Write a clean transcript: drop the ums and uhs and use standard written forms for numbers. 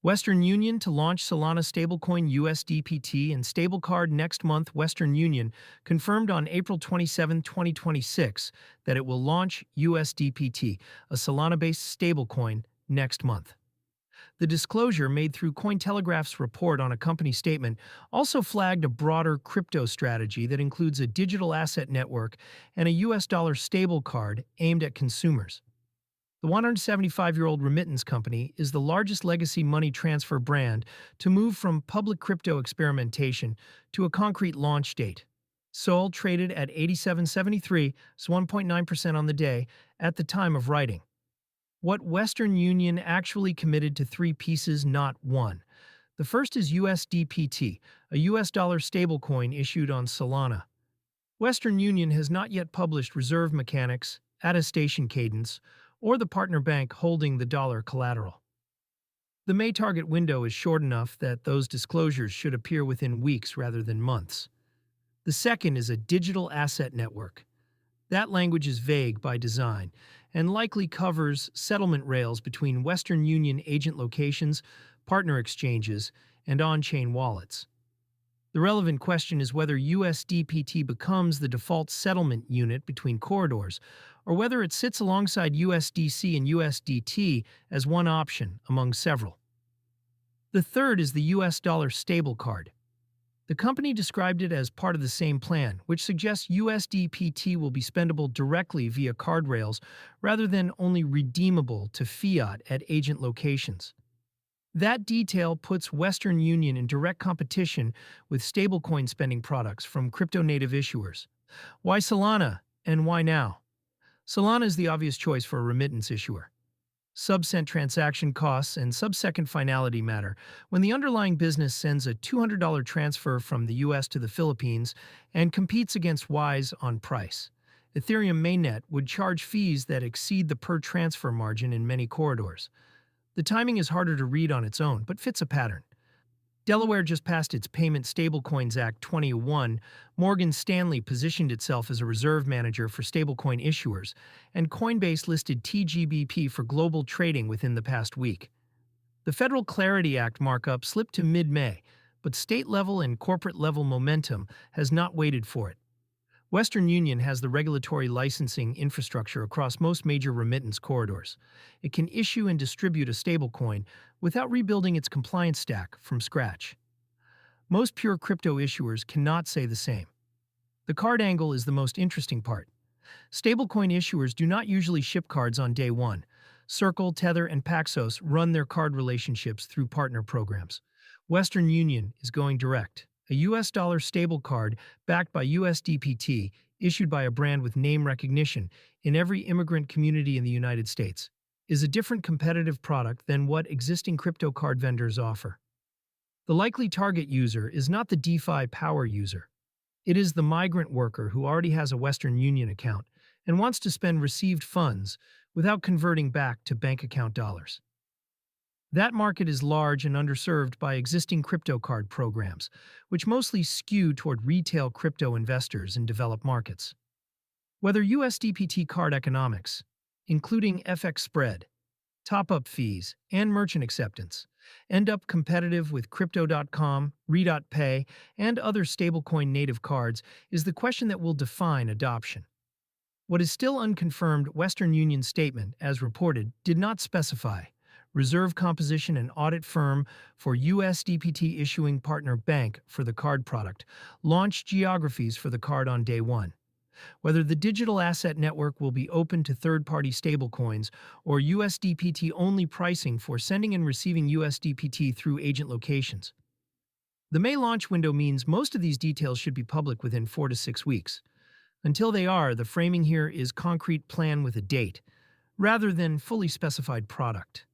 Western Union to launch Solana stablecoin USDPT and stablecard next month. Western Union confirmed on April 27, 2026 that it will launch USDPT, a Solana-based stablecoin, next month. The disclosure made through Cointelegraph's report on a company statement also flagged a broader crypto strategy that includes a digital asset network and a US dollar stable card aimed at consumers. The 175-year-old remittance company is the largest legacy money transfer brand to move from public crypto experimentation to a concrete launch date. Sol traded at 87.73, so 1.9% on the day, at the time of writing. What Western Union actually committed to three pieces, not one. The first is USDPT, a US dollar stablecoin issued on Solana. Western Union has not yet published reserve mechanics, attestation cadence, or the partner bank holding the dollar collateral. The May target window is short enough that those disclosures should appear within weeks rather than months. The second is a digital asset network. That language is vague by design and likely covers settlement rails between Western Union agent locations, partner exchanges, and on-chain wallets. The relevant question is whether USDPT becomes the default settlement unit between corridors, or whether it sits alongside USDC and USDT as one option among several. The third is the US dollar stable card. The company described it as part of the same plan, which suggests USDPT will be spendable directly via card rails rather than only redeemable to fiat at agent locations. That detail puts Western Union in direct competition with stablecoin spending products from crypto-native issuers. Why Solana, and why now? Solana is the obvious choice for a remittance issuer. Sub-cent transaction costs and sub-second finality matter when the underlying business sends a $200 transfer from the US to the Philippines and competes against Wise on price. Ethereum mainnet would charge fees that exceed the per-transfer margin in many corridors. The timing is harder to read on its own, but fits a pattern. Delaware just passed its Payment Stablecoins Act 2001, Morgan Stanley positioned itself as a reserve manager for stablecoin issuers, and Coinbase listed TGBP for global trading within the past week. The Federal Clarity Act markup slipped to mid-May, but state-level and corporate-level momentum has not waited for it. Western Union has the regulatory licensing infrastructure across most major remittance corridors. It can issue and distribute a stablecoin without rebuilding its compliance stack from scratch. Most pure crypto issuers cannot say the same. The card angle is the most interesting part. Stablecoin issuers do not usually ship cards on day one. Circle, Tether, and Paxos run their card relationships through partner programs. Western Union is going direct. A US dollar stable card backed by USDPT, issued by a brand with name recognition in every immigrant community in the United States, is a different competitive product than what existing crypto card vendors offer. The likely target user is not the DeFi power user. It is the migrant worker who already has a Western Union account and wants to spend received funds without converting back to bank account dollars. That market is large and underserved by existing crypto card programs, which mostly skew toward retail crypto investors in developed markets. Whether USDPT card economics, including FX spread, top-up fees, and merchant acceptance, end up competitive with Crypto.com, Re.Pay, and other stablecoin native cards is the question that will define adoption. What is still unconfirmed, Western Union's statement, as reported, did not specify reserve composition and audit firm for USDPT issuing partner bank for the card product, launch geographies for the card on day one. Whether the digital asset network will be open to third-party stablecoins or USDPT-only pricing for sending and receiving USDPT through agent locations. The May launch window means most of these details should be public within 4 to 6 weeks. Until they are, the framing here is concrete plan with a date, rather than fully specified product.